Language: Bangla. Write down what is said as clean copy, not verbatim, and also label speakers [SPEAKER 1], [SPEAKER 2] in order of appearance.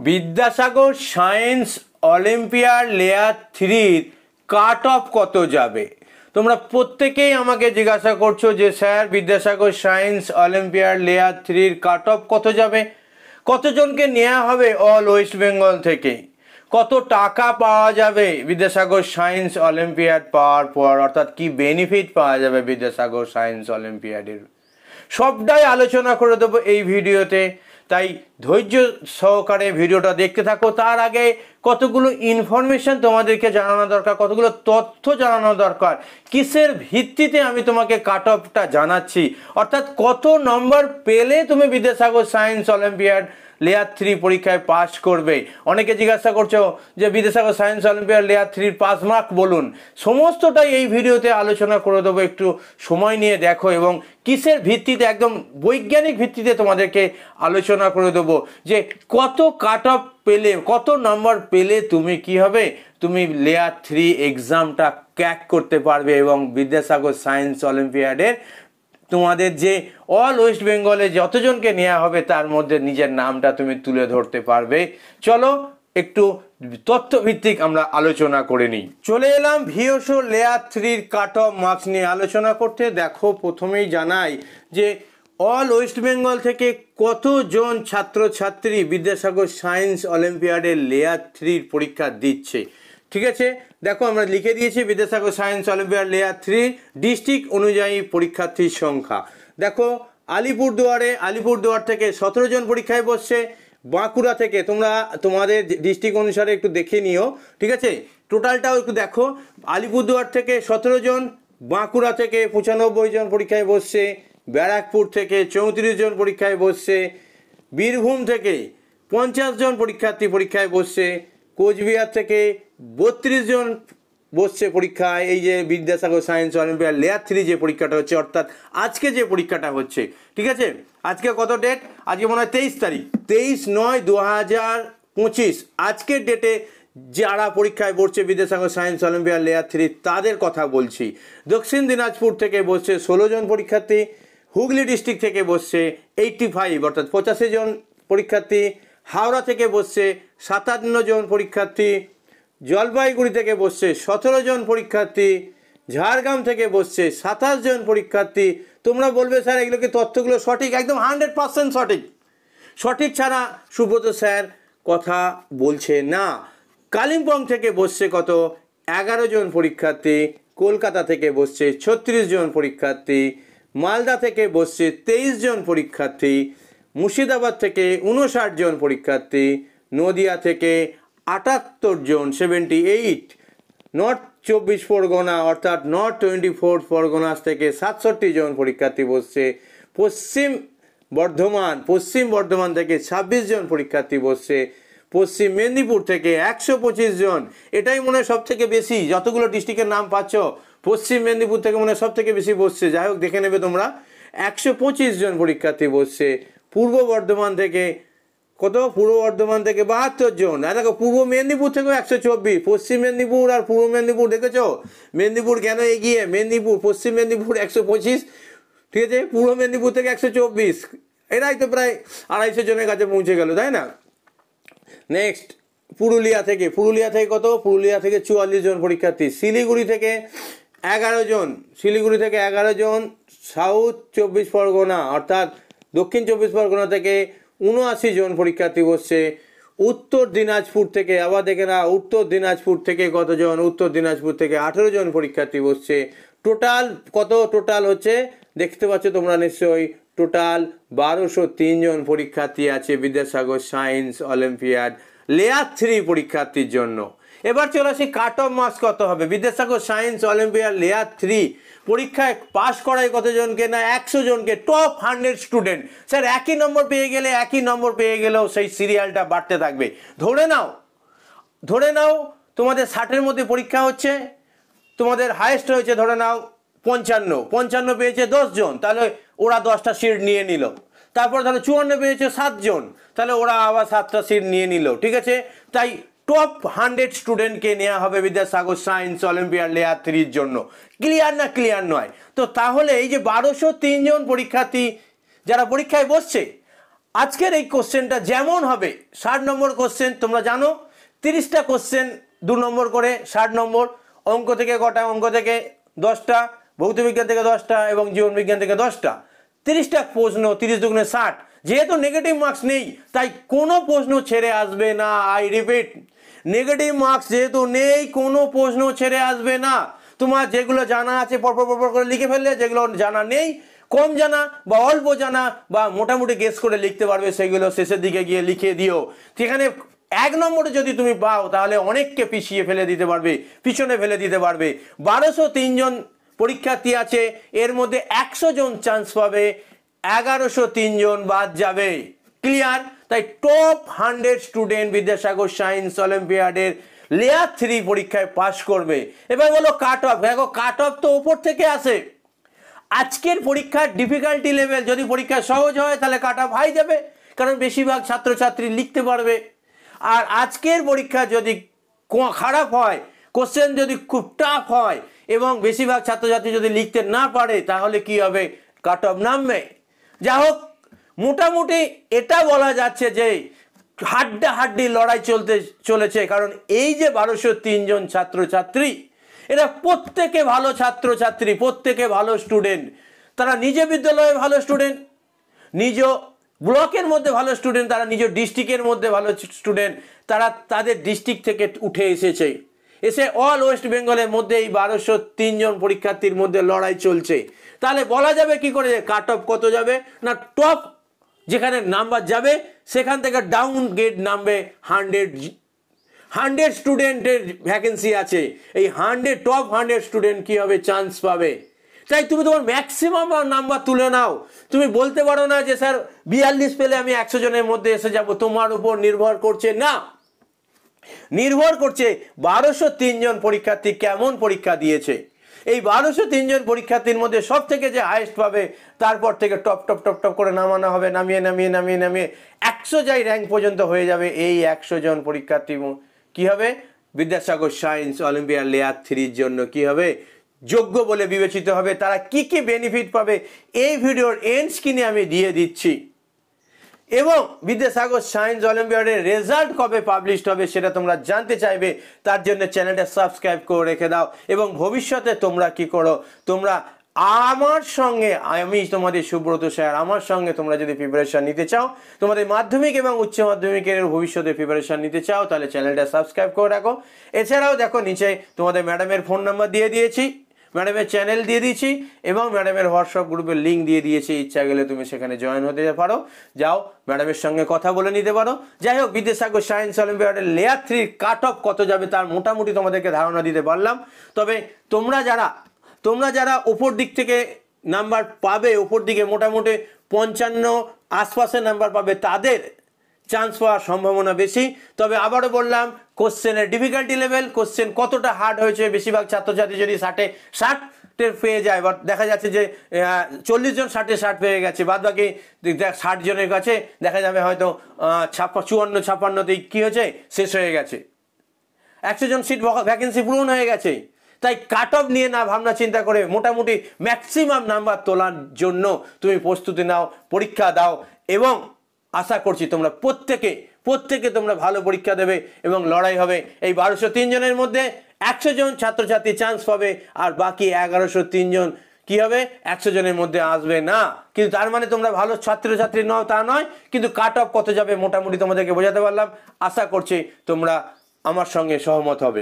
[SPEAKER 1] Vidyasagar science olympiad layer 3 cut off কত যাবে? তোমরা প্রত্যেকেই আমাকে জিজ্ঞাসা করছো যে sir Vidyasagar science olympiad layer 3 cut off কত যাবে, কতজনকে নেওয়া হবে অল ওয়েস্ট বেঙ্গল থেকে, কত টাকা পাওয়া যাবে বিদ্যাসাগর সায়েন্স অলিম্পিয়াড পাওয়ার পর, অর্থাৎ কি বেনিফিট পাওয়া যাবে বিদ্যাসাগর সায়েন্স অলিম্পিয়াডের, সবটাই আলোচনা করে দেবো এই ভিডিওতে। তাই ধৈর্য সহকারে ভিডিওটা দেখতে থাকো। তার আগে কতগুলো ইনফরমেশন তোমাদেরকে জানানো দরকার, কতগুলো তথ্য জানানো দরকার, কিসের ভিত্তিতে আমি তোমাকে কাট অফটা জানাচ্ছি, অর্থাৎ কত নম্বর পেলে তুমি বিদ্যাসাগর সায়েন্স অলিম্পিয়াড লেয়ার 3 পরীক্ষায় পাস করবে। অনেকে জিজ্ঞাসা করছো যে Vidyasagar science olympiad layer 3 pass mark বলুন। সমস্তটাই এই ভিডিওতে আলোচনা করে দেবো, একটু সময় নিয়ে দেখো এবং কিসের ভিত্তিতে, একদম বৈজ্ঞানিক ভিত্তিতে তোমাদেরকে আলোচনা করে দেবো যে কত কাট অফ পেলে, কত নম্বর পেলে তুমি কি হবে, তুমি লেয়ার 3 এক্সামটা ক্র্যাক করতে পারবে এবং বিদ্যাসাগর সায়েন্স অলিম্পিয়াডের তোমাদের যে অল ওয়েস্ট বেঙ্গলে যতজনকে নেওয়া হবে তার মধ্যে নিজের নামটা তুমি তুলে ধরতে পারবে। চলো একটু তথ্যভিত্তিক আমরা আলোচনা করে নিই। চলে এলাম ভিওসো লেয়ার 3 কাট অফ মার্কস নিয়ে আলোচনা করতে। দেখো প্রথমেই জানাই যে অল ওয়েস্ট বেঙ্গল থেকে কতজন ছাত্রছাত্রী বিদ্যাসাগর সায়েন্স অলিম্পিয়াডের লেয়ার 3 পরীক্ষা দিচ্ছে। ঠিক আছে, দেখো আমরা লিখে দিয়েছি Vidyasagar science olympiad layer 3 district অনুযায়ী পরীক্ষার্থীর সংখ্যা। দেখো আলিপুরদুয়ার থেকে 17 জন পরীক্ষায় বসছে, বাঁকুড়া থেকে তোমরা তোমাদের ডিস্ট্রিক্ট অনুসারে একটু দেখে নিও। ঠিক আছে, টোটালটাও একটু দেখো। আলিপুরদুয়ার থেকে 17 জন, বাঁকুড়া থেকে 95 জন পরীক্ষায় বসছে, ব্যারাকপুর থেকে 34 জন পরীক্ষায় বসছে, বীরভূম থেকে 50 জন পরীক্ষার্থী পরীক্ষায় বসছে, কোচবিহার থেকে 32 জন বসছে পরীক্ষায়। এই যে বিদ্যাসাগর সায়েন্স অলিম্পিয়াড লেয়ার 3 যে পরীক্ষাটা হচ্ছে, অর্থাৎ আজকে যে পরীক্ষাটা হচ্ছে, ঠিক আছে, আজকে কত ডেট? আজকে মনে হয় 23 তারিখ, 23/9/2025। আজকের ডেটে যারা পরীক্ষায় বসছে বিদ্যাসাগর সায়েন্স অলিম্পিয়াড লেয়ার 3 তাদের কথা বলছি। দক্ষিণ দিনাজপুর থেকে বসছে 16 জন পরীক্ষার্থী, হুগলি ডিস্ট্রিক্ট থেকে বসছে 85 অর্থাৎ 85 জন পরীক্ষার্থী, হাওড়া থেকে বসছে 57 জন পরীক্ষার্থী, জলপাইগুড়ি থেকে বসছে 17 জন পরীক্ষার্থী, ঝাড়গ্রাম থেকে বসছে 27 জন পরীক্ষার্থী। তোমরা বলবে স্যার এগুলোকে তথ্যগুলো সঠিক? একদম 100% সঠিক। সঠিক ছাড়া সুব্রত স্যার কথা বলছে না। কালিম্পং থেকে বসছে কত? 11 জন পরীক্ষার্থী, কলকাতা থেকে বসছে 36 জন পরীক্ষার্থী, মালদা থেকে বসছে 23 জন পরীক্ষার্থী, মুর্শিদাবাদ থেকে 59 জন পরীক্ষার্থী, নদিয়া থেকে 78 জন 78, নর্থ 24 পরগনা অর্থাৎ নর্থ 24 পরগনাস থেকে 67 জন পরীক্ষার্থী বসছে, পশ্চিম বর্ধমান থেকে 26 জন পরীক্ষার্থী বসছে, পশ্চিম মেদিনীপুর থেকে 125 জন। এটাই মনে হয় সব থেকে বেশি, যতগুলো ডিস্ট্রিক্টের নাম পাচ্ছ পশ্চিম মেদিনীপুর থেকে মনে হয় সব থেকে বেশি বসছে। যাই হোক দেখে নেবে তোমরা, 125 জন পরীক্ষার্থী বসছে। পূর্ব বর্ধমান থেকে কত? পূর্ব বর্ধমান থেকে 72 জন। আর দেখো পূর্ব মেদিনীপুর থেকেও 124। পশ্চিম মেদিনীপুর আর পূর্ব মেদিনীপুর দেখেছো মেদিনীপুর কেন এগিয়ে? পশ্চিম মেদিনীপুর 125, ঠিক আছে, পূর্ব মেদিনীপুর থেকে 124। এরাই তো প্রায় 250 জনের কাছে পৌঁছে গেল, তাই না? নেক্সট পুরুলিয়া থেকে কত? পুরুলিয়া থেকে 44 জন পরীক্ষার্থী, শিলিগুড়ি থেকে 11 জন, সাউথ 24 পরগনা অর্থাৎ দক্ষিণ 24 পরগনা থেকে 79 জন পরীক্ষার্থী বসছে, উত্তর দিনাজপুর থেকে আবার দেখে না, উত্তর দিনাজপুর থেকে কতজন? উত্তর দিনাজপুর থেকে 18 জন পরীক্ষার্থী বসছে। টোটাল কত? টোটাল হচ্ছে দেখতে পাচ্ছ তোমরা নিশ্চয়ই, টোটাল 1203 জন পরীক্ষার্থী আছে বিদ্যাসাগর সায়েন্স অলিম্পিয়াড লেয়ার 3 পরীক্ষার্থীর জন্য। এবার চলে আসি কাট অফ মার্কস কত হবে বিদ্যাসাগর সায়েন্স অলিম্পিয়াড লেয়ার 3 পরীক্ষায় পাশ করায় কতজনকে? না 100 জনকে, টপ 100 স্টুডেন্ট। স্যার একই নম্বর পেয়ে গেলেও সেই সিরিয়ালটা বাড়তে থাকবে। ধরে নাও তোমাদের 60-এর মধ্যে পরীক্ষা হচ্ছে, তোমাদের হায়েস্ট হয়েছে ধরে নাও 55 পেয়েছে 10 জন, তাহলে ওরা 10টা সিট নিয়ে নিল। তারপর ধরো 54 পেয়েছে 7 জন, তাহলে ওরা আবার 7টা সিট নিয়ে নিল। ঠিক আছে, তাই টপ 100 স্টুডেন্টকে নেওয়া হবে বিদ্যাসাগর সায়েন্স অলিম্পিয়াড লেয়ার 3 জন্য। ক্লিয়ার না? ক্লিয়ার নয় তো তাহলে এই যে 1203 জন পরীক্ষার্থী যারা পরীক্ষায় বসছে, আজকের এই কোশ্চেনটা যেমন হবে 60 নম্বর কোশ্চেন, তোমরা জানো 30টা কোশ্চেন 2 নম্বর করে 60 নম্বর, অঙ্ক থেকে কটা, অঙ্ক থেকে 10টা, ভৌতবিজ্ঞান থেকে 10টা এবং জীবনবিজ্ঞান থেকে 10টা, 30টা প্রশ্ন, 30 দুগুণে 60। যেহেতু নেগেটিভ মার্কস নেই তাই কোনো প্রশ্ন ছেড়ে আসবে না। আই রিপিট, নেগেটিভ মার্কস যেহেতু নেই কোনো প্রশ্ন ছেড়ে আসবে না। তোমার যেগুলো জানা আছে পরপর করে লিখে ফেললে, যেগুলো জানা নেই, কম জানা বা অল্প জানা বা মোটামুটি গেস করে লিখতে পারবে, সেগুলো শেষের দিকে গিয়ে লিখে দিও। সেখানে 1 নম্বরে যদি তুমি পাও তাহলে অনেককে পিছিয়ে ফেলে দিতে পারবে, পিছনে ফেলে দিতে পারবে। 1203 জন পরীক্ষার্থী আছে, এর মধ্যে 100 জন চান্স পাবে, 1103 জন বাদ যাবে। ক্লিয়ার? তাই টপ 100 স্টুডেন্ট বিদ্যাসাগর সায়েন্স অলিম্পিয়াডের লেয়ার 3 পরীক্ষায় পাস করবে। এবার বলো কাট অফ। দেখো কাট অফ তো ওপর থেকে আসে। আজকের পরীক্ষার ডিফিকাল্টি লেভেল যদি পরীক্ষা সহজ হয় তাহলে কাট অফ হাই যাবে, কারণ বেশিরভাগ ছাত্রছাত্রী লিখতে পারবে। আর আজকের পরীক্ষা যদি খারাপ হয়, কোশ্চেন যদি খুব টাফ হয় এবং বেশিরভাগ ছাত্রছাত্রী যদি লিখতে না পারে, তাহলে কি হবে? কাট অফ নামবে। যা হোক, মোটামুটি এটা বলা যাচ্ছে যে হাড্ডাহাড্ডি লড়াই চলেছে, কারণ এই যে 1203 জন ছাত্রছাত্রী, এরা প্রত্যেকে ভালো ছাত্রছাত্রী, প্রত্যেকে ভালো স্টুডেন্ট। তারা নিজ বিদ্যালয়ে ভালো স্টুডেন্ট, নিজ ব্লকের মধ্যে ভালো স্টুডেন্ট, তারা নিজ ডিস্ট্রিক্টের মধ্যে ভালো স্টুডেন্ট, তারা তাদের ডিস্ট্রিক্ট থেকে উঠে এসেছে, এসে অল ওয়েস্ট বেঙ্গলের মধ্যে এই 1203 জন পরীক্ষার্থীর মধ্যে লড়াই চলছে। তাহলে বলা যাবে কি করে কাট অফ কত যাবে? না, টপ যেখানে নাম্বার যাবে সেখান থেকে ডাউন গ্রেড নামবে। 100 স্টুডেন্টের ভ্যাকেন্সি আছে, এই টপ 100 স্টুডেন্ট কি হবে? চান্স পাবে। তাই তুমি তোমার ম্যাক্সিমাম নাম্বার তুলে নাও। তুমি বলতে পারো না যে স্যার 42 পেলে আমি 100 জনের মধ্যে এসে যাব। তোমার উপর নির্ভর করছে না, নির্ভর করছে 1203 জন পরীক্ষার্থী কেমন পরীক্ষা দিয়েছে। এই 1203 জন পরীক্ষার্থীর মধ্যে সব থেকে যে হাইয়েস্ট পাবে, তারপর থেকে টপ টপ টপ টপ করে নামানো হবে, নামিয়ে 100 যাই র্যাঙ্ক পর্যন্ত হয়ে যাবে। এই 100 জন পরীক্ষার্থী কি হবে? বিদ্যাসাগর সায়েন্স অলিম্পিয়াড লেয়ার 3-র জন্য কি হবে? যোগ্য বলে বিবেচিত হবে। তারা কি কি বেনিফিট পাবে এই ভিডিওর এন্ড স্ক্রিনে আমি দিয়ে দিচ্ছি। এবং বিদ্যাসাগর সায়েন্স অলিম্পিয়াডের রেজাল্ট কবে পাবলিশড হবে সেটা তোমরা জানতে চাইবে, তার জন্য চ্যানেলটা সাবস্ক্রাইব করে রেখে দাও। এবং ভবিষ্যতে তোমরা কি করো, তোমরা আমার সঙ্গে, আমি তোমাদের সুব্রত স্যার, আমার সঙ্গে তোমরা যদি প্রিপারেশন নিতে চাও, তোমাদের মাধ্যমিক এবং উচ্চ মাধ্যমিকের ভবিষ্যতে প্রিপারেশন নিতে চাও, তাহলে চ্যানেলটা সাবস্ক্রাইব করে রাখো। এছাড়াও দেখো নিচে তোমাদের ম্যাডামের ফোন নাম্বার দিয়ে দিয়েছি, ম্যাডামের চ্যানেল দিয়ে দিয়েছি এবং ম্যাডামের হোয়াটসঅ্যাপ গ্রুপের লিঙ্ক দিয়ে দিয়েছি। ইচ্ছা গেলে তুমি সেখানে জয়েন হতে পারো, যাও ম্যাডামের সঙ্গে কথা বলে নিতে পারো। যাই হোক, বিদ্যাসাগর সায়েন্স অলিম্পিয়াডের লেয়ার 3 কাট অফ কত যাবে তার মোটামুটি তোমাদেরকে ধারণা দিতে পারলাম। তবে তোমরা যারা ওপর দিক থেকে নাম্বার পাবে, ওপর দিকে মোটামুটি 55 আশপাশের নাম্বার পাবে, তাদের চান্স পাওয়ার সম্ভাবনা বেশি। তবে আবারও বললাম, কোশ্চেনের ডিফিকাল্টি লেভেল, কোশ্চেন কতটা হার্ড হয়েছে, বেশিরভাগ ছাত্রছাত্রী যদি 60 পেয়ে যায়, বা দেখা যাচ্ছে যে 40 জন 60 পেয়ে গেছে, বাদ বাকি 60 জনের কাছে দেখা যাবে হয়তো 54-56তেই কী হয়েছে, শেষ হয়ে গেছে, 100 জন সিট ভ্যাকেন্সি পূরণ হয়ে গেছে। তাই কাট অফ নিয়ে না ভাবনা চিন্তা করে মোটামুটি ম্যাক্সিমাম নাম্বার তোলার জন্য তুমি প্রস্তুতি নাও, পরীক্ষা দাও, এবং আশা করছি তোমরা প্রত্যেকে তোমরা ভালো পরীক্ষা দেবে এবং লড়াই হবে। এই 1203 জনের মধ্যে 100 জন ছাত্রছাত্রী চান্স পাবে, আর বাকি 1103 জন কি হবে? 100 জনের মধ্যে আসবে না। কিন্তু তার মানে তোমরা ভালো ছাত্রছাত্রী নও তা নয়, কিন্তু কাট অফ কত যাবে মোটামুটি তোমাদেরকে বোঝাতে পারলাম। আশা করছি তোমরা আমার সঙ্গে সহমত হবে।